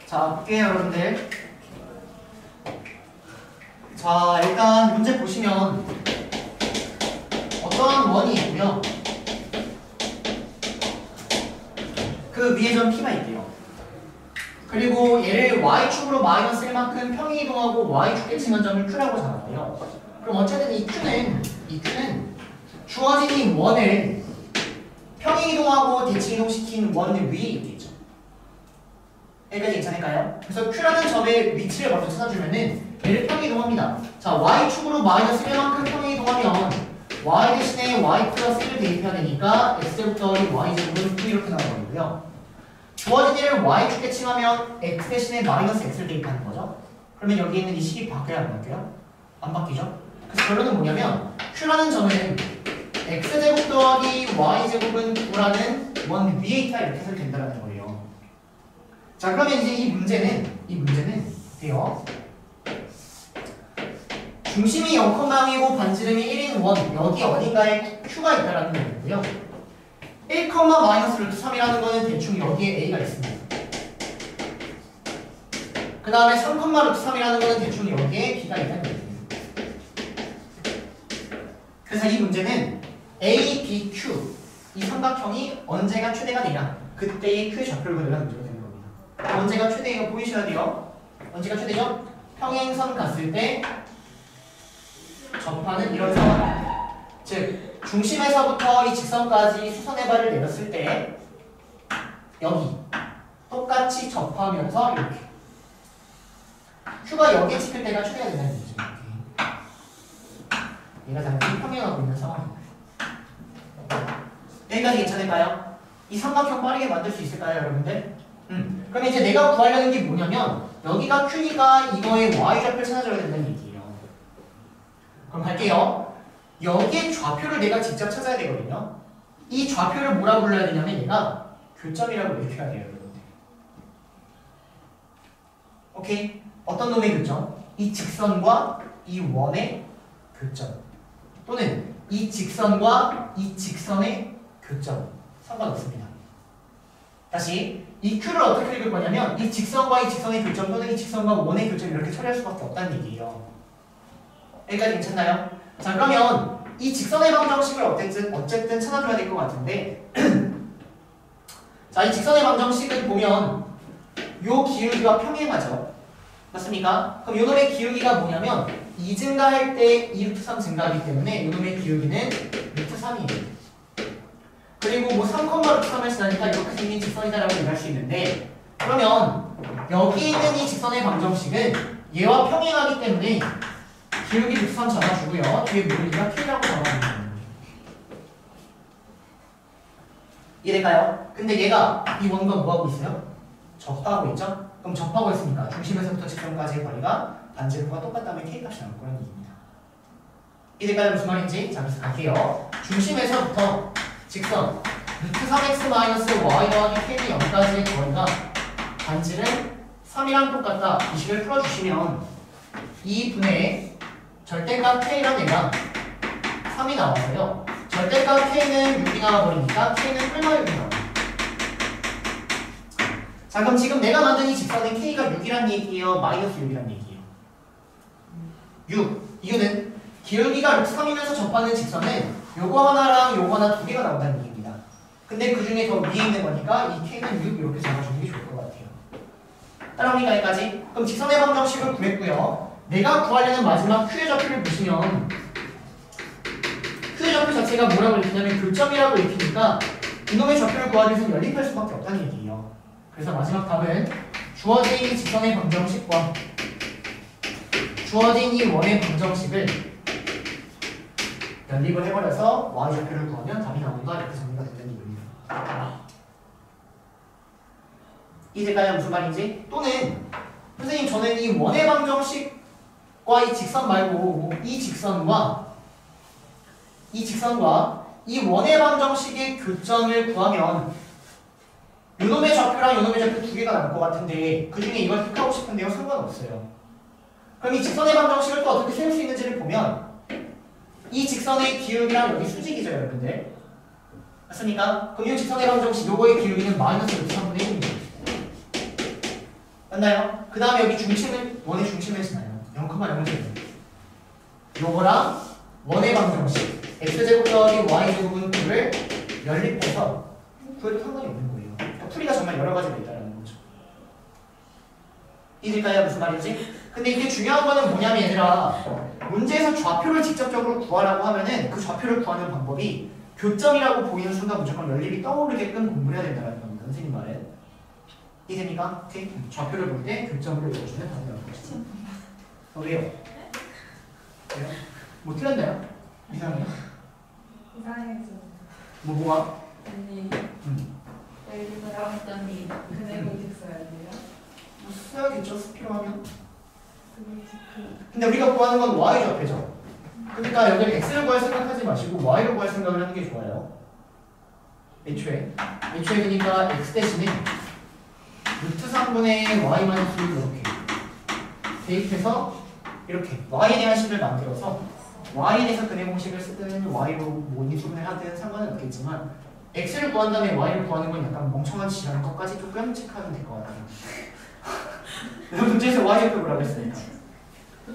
자, 볼게요, 여러분들. 자, 일단 문제 보시면 어떠한 원이 있고요. 그 위에 점 P가 있대요. 그리고 얘를 Y축으로 마이너스 1만큼 평행이동하고 Y축 대칭한 점을 Q라고 잡았대요. 그럼 어쨌든 이 Q는 주어진 이 원을 평행이동하고 대칭이동시킨 원 위에 있겠죠. 여기까지 괜찮을까요? 그래서 Q라는 점의 위치를 먼저 찾아주면은 얘를 평행이동합니다. 자, Y축으로 마이너스 1만큼 평행이동하면 Y 대신에 Y 플러스 1을 대입해야 되니까 X제부터 Y제곱은 2 이렇게 나오고요. 주어진 얘를 Y축 대칭하면 X 대신에 마이너스 X를 대입하는 거죠. 그러면 여기 있는 이 식이 바뀌어야 안 바뀌어요? 안 바뀌죠? 그래서 결론은 뭐냐면 Q라는 점은 X제곱 더하기 Y제곱은 9라는 원 위에 있다 이렇게 해서 된다는 거예요. 자 그러면 이제 이 문제는 어때요? 중심이 0,0이고 반지름이 1인 원 여기 어딘가에 Q가 있다라는 거고요. 1, 마이너스 루트 3이라는 거는 대충 여기에 A가 있습니다. 그 다음에 3, 루트 3이라는 거는 대충 여기에 B가 있다는 거예요. 그래서 이 문제는 A, B, Q 이 삼각형이 언제가 최대가 되냐 그때의 Q의 좌표를 그리는 문제가 되는 겁니다. 언제가 최대예요? 보이셔야 돼요. 언제가 최대죠? 평행선 갔을 때 접하는 이런 상황. 즉 중심에서부터 이 직선까지 수선의 발을 내렸을 때 여기 똑같이 접하면서 이렇게 Q가 여기에 찍힐 때가 최대가 된다는 얘기죠. 얘가 당연히 평행하고 있는 상황입니다. 여기까지 괜찮을까요? 이 삼각형 빠르게 만들 수 있을까요, 여러분들? 그럼 이제 내가 구하려는 게 뭐냐면 여기가 Q니까 이거의 Y좌표를 찾아줘야 된다는 얘기예요. 그럼 갈게요. 여기에 좌표를 내가 직접 찾아야 되거든요. 이 좌표를 뭐라 불러야 되냐면 얘가 교점이라고 읽혀야 돼요, 여러분들. 오케이? 어떤 놈의 교점? 이 직선과 이 원의 교점. 또는 이 직선과 이 직선의 교점. 상관없습니다. 다시 이 Q를 어떻게 읽을 거냐면 이 직선과 이 직선의 교점 또는 이 직선과 원의 교점 이렇게 처리할 수밖에 없다는 얘기예요. 여기까지 괜찮나요? 자 그러면 이 직선의 방정식을 어쨌든 찾아줘야 될 것 같은데 자 이 직선의 방정식을 보면 요 기울기가 평행하죠. 맞습니까? 그럼 요 놈의 기울기가 뭐냐면 2 증가할 때 2루트 3 증가하기 때문에 요 놈의 기울기는 루트 3이에요. 그리고 뭐 3, 루트 3을 지나니까 이렇게 생긴 직선이다라고 얘기할 수 있는데 그러면 여기 있는 이 직선의 방정식은 얘와 평행하기 때문에 기울기 루트 3 잡아주고요. 뒤에 물리가 K라고 잡아주는 거예요. 이해될까요? 근데 얘가 이 원과 뭐하고 있어요? 접하고 있죠? 그럼 접하고 있으니까 중심에서부터 직선까지의 거리가 반지름과 똑같다면 K값이 나올 거라는 얘기입니다. 이해될까요? 무슨 말인지? 자, 그래서 갈게요. 중심에서부터 직선 루트 3x 마이너스 y 더하기 K는 0까지의 거리가 반지름 3이랑 똑같다. 이 식을 풀어주시면 2분의 절대값 K랑 얘가 3이 나와서요. 절대값 K는 6이 나와버리니까 K는 8마 6이 나와요. 자 그럼 지금 내가 만든 이 직선은 K가 6이란 얘기예요? 마이너스 6이란 얘기예요? 6. 이유는 기울기가 루트 3이면서 접하는 직선은 요거 하나랑 요거 하나 두 개가 나온다는 얘기입니다. 근데 그 중에 더 위에 있는 거니까 이 K는 6 이렇게 잡아주는 게 좋을 것 같아요. 따라옵니까 여기까지? 그럼 직선의 방정식을 구했고요. 내가 구하려는 마지막 Q의 좌표를 보시면 Q의 좌표 자체가 뭐라고 읽히냐면 교점이라고 읽히니까 이놈의 좌표를 구하기 위해서는 연립할 수밖에 없다는 얘기예요. 그래서 마지막 답은 주어진 이 직선의 방정식과 주어진 이 원의 방정식을 연립을 해버려서 Y좌표를 구하면 답이 나온다 이렇게 정리가 된다는 얘기입니다. 이제까지 무슨 말인지? 또는 선생님 저는 이 원의 방정식과 이 직선 말고 이 직선과 이 원의 방정식의 교점을 구하면 요놈의 좌표랑 요놈의 좌표 두 개가 나올 것 같은데 그 중에 이걸 택하고 싶은데요? 상관없어요. 그럼 이 직선의 방정식을 또 어떻게 세울 수 있는지를 보면 이 직선의 기울기랑 여기 수직이죠 여러분들. 맞습니까? 그럼 이 직선의 방정식 요거의 기울기는 마이너스 루트 3분의 1입니다. 맞나요? 그 다음에 여기 중심을 원의 중심을 지나요. 0,0을 요거랑 원의 방정식 x제곱 더하기 y제곱은 9를 연립해서 구해도 상관이 없는 거예요. 그러니까 풀이가 정말 여러 가지가 있다는 거죠. 이해될까요? 무슨 말인지? 근데 이게 중요한 거는 뭐냐면 얘들아 문제에서 좌표를 직접적으로 구하라고 하면은 그 좌표를 구하는 방법이 교점이라고 보이는 순간 무조건 연립이 떠오르게끔 공부를 해야 된다는 겁니다. 선생님 말은. 이해됩니까? 오케이? 좌표를 볼 때 교점으로 읽어주면 답이 나올 것이죠. 왜요? 왜요? 뭐 틀렸나요? 이상해요? 이상해서 뭐가? 아니 여기서 나왔더니 그네고 있어야 돼요? 뭐 써야겠죠? 필요하면. 그 근데 우리가 구하는 건 Y좌표죠. 그러니까 여기 x를 구할 생각하지 마시고 y를 구할 생각을 하는 게 좋아요. 애초에 그러니까 x 대신에 루트 3분의 y 마이너스 1 이렇게 대입해서 이렇게 y에 대한 식을 만들어서 y에 대해서 근의 공식을 쓰든 y로 뭐 인수분해 하든 상관은 없겠지만 x를 구한 다음에 y를 구하는 건 약간 멍청한 짓이라는 것까지 좀 끔찍하면 될 것 같아요. 문제에서 y를 구하라고 했으니까.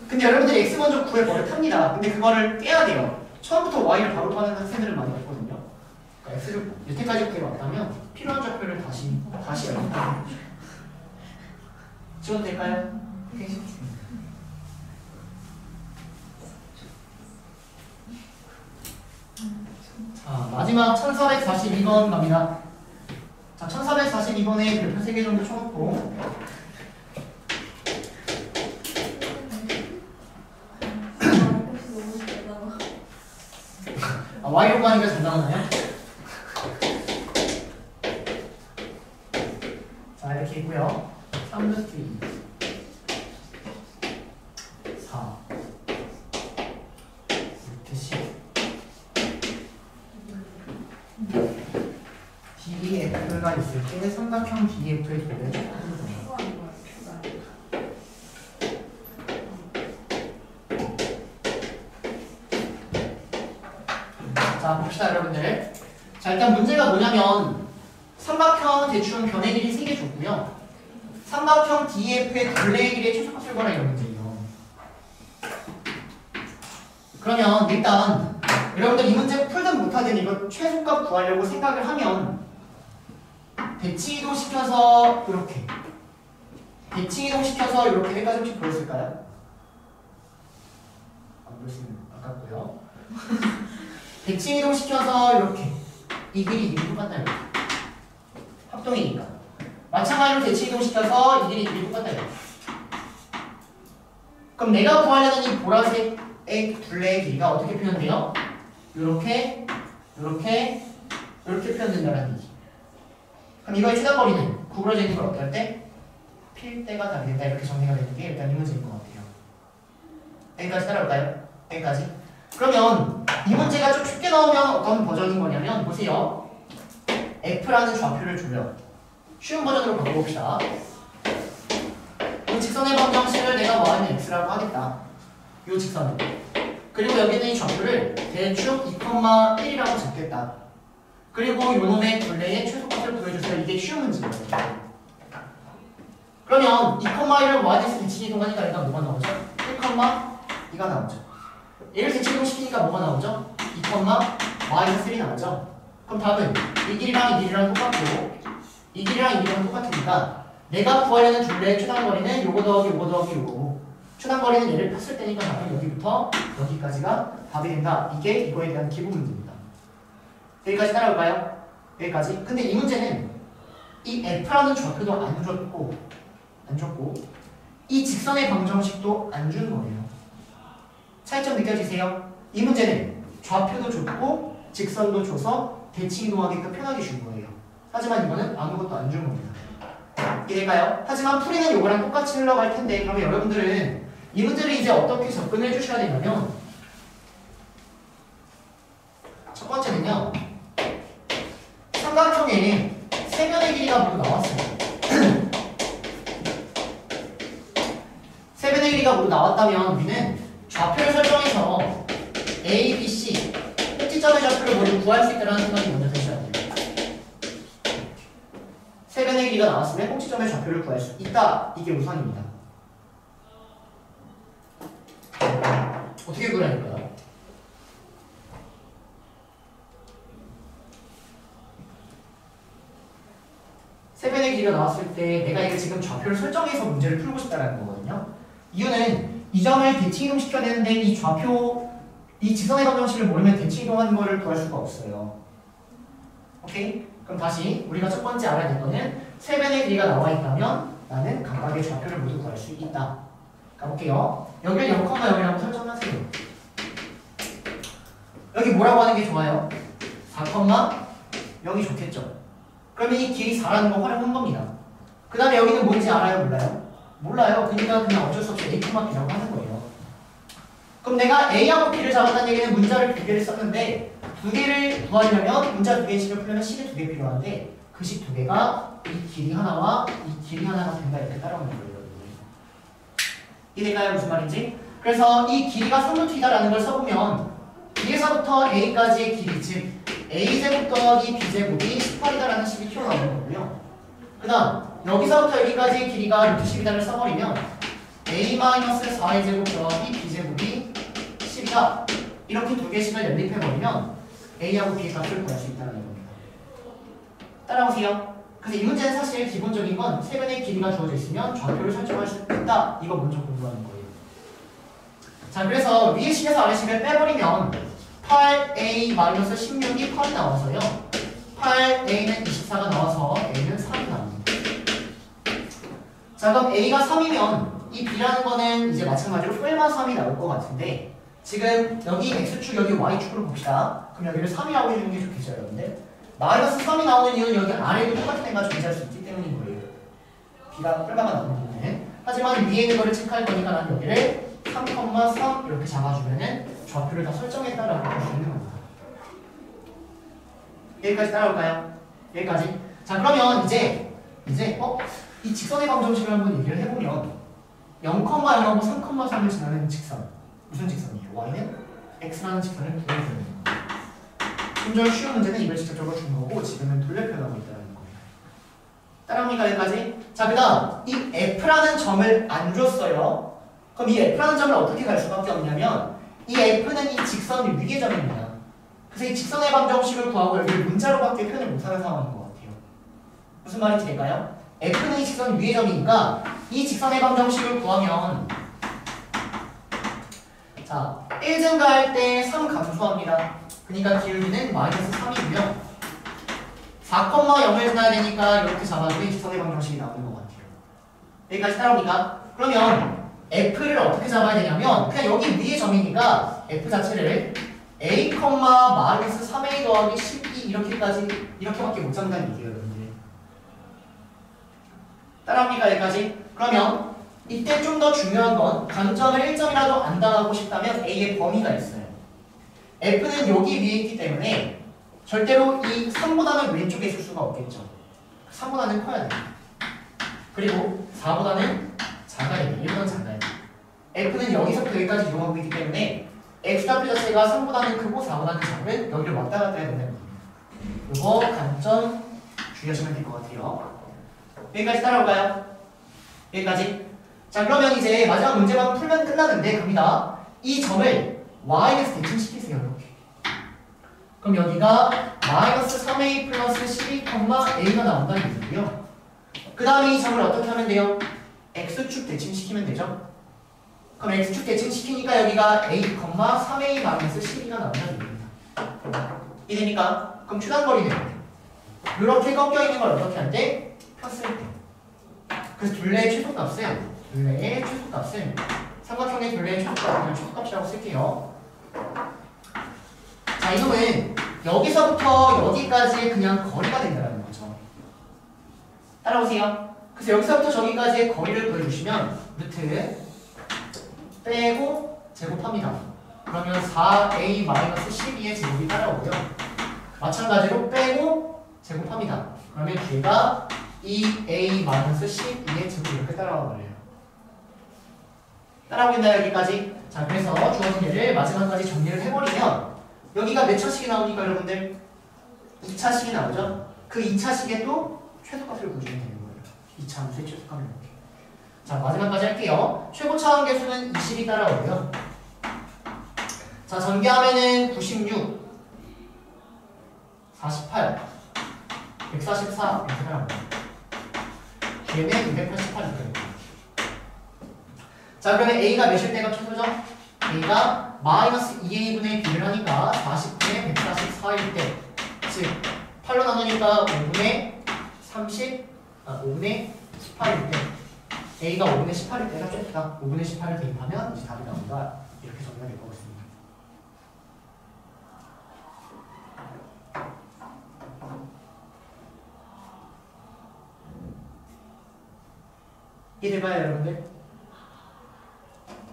근데 여러분들이 x 먼저 구해버려 탑니다. 근데 그거를 깨야 돼요. 처음부터 y를 바로 구하는 학생들은 많이 없거든요. 그러니까 x를 여태까지 구해왔다면 필요한 좌표를 다시 알겠다. 지워도 될까요? 자, 마지막 1442번 갑니다. 자, 1442번에 별표 3개 정도 쳐놓고 y로 구하니까 잘 나오나요? 자, 이렇게 있고요. 3루트 2 4 루트 10 DEF가 있을 때 삼각형 DEF의 도를 자, 봅시다 여러분들. 자, 일단 문제가 뭐냐면 삼각형 대충 변의 길이 3개 줬고요. 삼각형 DEF의 둘레의 길이의 최소값을 구하라 이런 문제예요. 그러면 일단 여러분들 이 문제 풀든 못하든 이거 최소값 구하려고 생각을 하면 대칭 이동시켜서 이렇게 여기까지 혹시 보였을까요? 안 보였으면 아깝고요. 대칭 이동시켜서 이렇게 이 길이 똑같다 이렇게 합동이니까 마찬가지로 대칭 이동시켜서 이 길이 똑같다 이렇게. 그럼 내가 구하려는 이 보라색의 둘레의 길이가 어떻게 표현돼요? 이렇게 표현된다는 얘기. 그럼 이거의 최단거리는 구부러져 있는 걸 어떻게 할 때? 필 때가 다르게 된다 이렇게 정리가 되는 게 일단 이 문제인 것 같아요. 여기까지 따라올까요? 여기까지. 그러면 이 문제가 좀 쉽게 나오면 어떤 버전인 거냐면 보세요. F라는 좌표를 주면 쉬운 버전으로 바꿔봅시다. 이 직선의 방정식을 내가 뭐하는 x라고 하겠다. 이 직선을. 그리고 여기 있는 이 좌표를 대충 2,1이라고 잡겠다. 그리고 요놈의 둘레의 최소값을 구해주세요. 이게 쉬운 문제예요. 그러면 2,1을 뭐하는 대칭 이동하니까 얘가 뭐가 나오죠? 1,2가 나오죠. 얘를 대칭 이동시키니까 뭐가 나오죠? 2,-3이 나오죠. 그럼 답은 이 길이랑 이 길이랑 똑같고 이 길이랑 이 길이랑 똑같으니까 내가 구하려는 둘레의 최단거리는 요거 더하기 요거 더하기 요거고 최단거리는 얘를 폈을 때니까 답은 여기부터 여기까지가 답이 된다. 이게 이거에 대한 기본 문제입니다. 여기까지 따라올까요? 여기까지. 근데 이 문제는 이 F라는 좌표도 안 줬고 이 직선의 방정식도 안 준 거예요. 차이점 느껴지세요? 이 문제는 좌표도 줬고 직선도 줘서 대칭 이동하기가 편하게 준 거예요. 하지만 이거는 아무것도 안 준 겁니다. 이해될까요? 하지만 풀이는 요거랑 똑같이 흘러갈 텐데 그러면 여러분들은 이 문제를 이제 어떻게 접근을 해주셔야 되냐면 첫 번째는요. 삼각형에 세 변의 길이가 모두 나왔어요. 세 변의 길이가 모두 나왔다면 우리는 좌표를 설정해서 A, B, C 꼭지점의 좌표를 모두 구할 수 있다는 생각이 먼저 드셔야 돼요. 세 변의 길이가 나왔으면 꼭지점의 좌표를 구할 수 있다. 이게 우선입니다. 어떻게 구하니까요? 세 변의 길이가 나왔을 때 내가 이거 지금 좌표를 설정해서 문제를 풀고 싶다는 거거든요. 이유는 이 점을 대칭 이동시켜야 되는데 이 좌표, 이 직선의 방정식을 모르면 대칭 이동하는 거를 구할 수가 없어요. 오케이? 그럼 다시 우리가 첫 번째 알아야 될 거는 세 변의 길이가 나와 있다면 나는 각각의 좌표를 모두 구할 수 있다. 가볼게요. 여기를 0,0이라고 설정하세요. 여기 뭐라고 하는 게 좋아요? 4,0이 좋겠죠? 그러면 이 길이 4라는 거 활용한 겁니다. 그 다음에 여기는 뭔지 알아요? 몰라요? 몰라요. 그러니까 그냥 어쩔 수 없이 A,B라고 하는 거예요. 그럼 내가 A하고 B를 잡았다는 얘기는 문자를 2개를 썼는데 2개를 구하려면 문자 2개의 식을 풀려면 식이 2개 필요한데 그 식 2개가 이 길이 하나와 이 길이 하나가 된다 이렇게 따라오는 거예요. 이해될까요? 무슨 말인지? 그래서 이 길이가 3루트이다라는 걸 써보면 B에서부터 A까지의 길이 즉 A제곱 더하기 B제곱이 18이다라는 식이 튀어나오는 거고요. 그 다음 여기서부터 여기까지의 길이가 루트 10이다를 써버리면 A-4의 제곱 더하기 B제곱이 10이다 이렇게 2개의 식을 연립해버리면 A하고 B의 값을 구할 수 있다는 겁니다. 따라오세요. 그래서 이 문제는 사실 기본적인 건 세변의 길이가 주어져 있으면 좌표를 설정할 수 있다 이거 먼저 공부하는 거예요. 자 그래서 위의 식에서 아래 식을 빼버리면 8A-16이 8이 나와서요 8A는 24가 나와서 A는 3이 나옵니다. 자 그럼 A가 3이면 이 B라는 거는 이제 마찬가지로 뿔마 3이 나올 것 같은데 지금 여기 X축 여기 Y축으로 봅시다. 그럼 여기를 3이라고 해주는 게 좋겠죠 여러분들. 마이너스 3이 나오는 이유는 여기 아래에도 똑같은 애가 존재할 수 있기 때문인 거예요. B가 뿔마가 나오는 부분은. 하지만 위에 있는 거를 체크할 거니까 난 여기를 3,3 이렇게 잡아주면은 좌표를 다 설정했다라고 볼 수 있는 겁니다. 여기까지 따라올까요? 여기까지. 자 그러면 이제 이 직선의 방정식을 한번 얘기를 해보면 0,0하고 3,3을 지나는 직선 무슨 직선이에요? Y는 X라는 직선을 구해야 되는 겁니다. 좀 전 쉬운 문제는 이걸 직접적으로 준 거고 지금은 돌려 표현하고 있다는 거예요. 따라옵니까 여기까지? 자 그 다음 이 F라는 점을 안 줬어요. 그럼 이 F라는 점을 어떻게 갈 수밖에 없냐면 이 F는 이 직선 위의 점입니다. 그래서 이 직선의 방정식을 구하고 여기를 문자로밖에 표현을 못하는 상황인 것 같아요. 무슨 말인지 될까요? F는 이 직선 위의 점이니까 이 직선의 방정식을 구하면 자 1 증가할 때 3 감소합니다. 그러니까 기울기는 마이너스 3이고요. 4,0을 지나야 되니까 이렇게 잡아주면 이 직선의 방정식이 나오는 것 같아요. 여기까지 따라옵니까? 그러면 F를 어떻게 잡아야 되냐면 그냥 여기 위의 점이니까 F 자체를 A, 마이너스 3A 더하기 12 이렇게밖에 못 잡는다는 얘기예요 여러분들. 따라옵니까 여기까지? 그러면 이때 좀 더 중요한 건 감점을 1점이라도 안 당하고 싶다면 A의 범위가 있어요. F는 여기 위에 있기 때문에 절대로 이 3보다는 왼쪽에 있을 수가 없겠죠. 3보다는 커야 돼요. 그리고 4보다는 작아야 돼요. 1보다는 작아야 돼요. F는 여기서부터 여기까지 이동하고 있기 때문에 X좌표 자체가 3보다는 크고 4보다는 작으면 여기를 왔다 갔다 해야 된다는 겁니다. 이거 관점 주의하시면 될 것 같아요. 여기까지 따라올까요? 여기까지? 자 그러면 이제 마지막 문제만 풀면 끝나는데 갑니다. 이 점을 Y에서 대칭시키세요 이렇게. 그럼 여기가 마이너스 3A 플러스 12,A가 나온다는 얘기고요. 그 다음에 이 점을 어떻게 하면 돼요? X축 대칭시키면 되죠. 그럼 X축 대칭시키니까 여기가 A, 3A 마이너스 12가 나온다는 얘기입니다. 이해됩니까? 그럼 추단거리는 이렇게 꺾여있는 걸 어떻게 할 때? 폈을 때. 그래서 둘레의 최소값은 삼각형의 둘레의 최소값을 최소값이라고 쓸게요. 자 이놈은 여기서부터 여기까지의 그냥 거리가 된다는 거죠. 따라오세요. 그래서 여기서부터 저기까지의 거리를 구해주시면 루트 빼고 제곱합니다. 그러면 4A-12의 제곱이 따라오고요. 마찬가지로 빼고 제곱합니다. 그러면 뒤가 2A-12의 제곱이 이렇게 따라와 버려요. 따라오겠나요 여기까지? 자 그래서 주어진 예를 마지막까지 정리를 해버리면 여기가 몇 차식이 나옵니까 여러분들? 2차식이 나오죠? 그 2차식에 또 최소값을 구해주면 되는 거예요. 2차 함수의 최소값을 이렇게. 자 마지막까지 할게요. 최고차 함계수는 20이 따라오고요. 자 전개하면은 96 48 144 이렇게 따라옵니다. 뒤에는 288 이렇게 됩니다. 자 그러면 A가 몇일 때가 최소죠? A가 마이너스 2A분의 B를 하니까 40분의 144일 때 즉 8로 나누니까 5분의 18일 때 A가 5분의 18일 때가 최소다. 5분의 18을 대입하면 이제 답이 나온다. 이렇게 정리가 될 것 같습니다. 이해될까요 여러분들?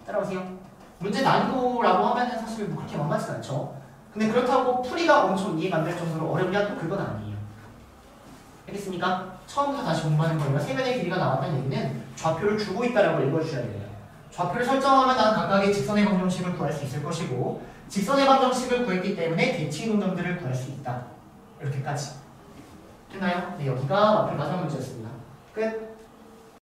따라오세요. 문제 난이도라고 하면은 사실 뭐 그렇게 만만치 않죠. 근데 그렇다고 풀이가 엄청 이해가 안 될 정도로 어렵냐 또 그건 아니에요. 알겠습니까? 처음부터 다시 공부하는 거니까 세면의 길이가 나왔다는 얘기는 좌표를 주고 있다라고 읽어주셔야 돼요. 좌표를 설정하면 난 각각의 직선의 방정식을 구할 수 있을 것이고 직선의 방정식을 구했기 때문에 대칭 동점들을 구할 수 있다. 이렇게까지. 됐나요? 네, 여기가 마필 마지막 문제였습니다. 끝.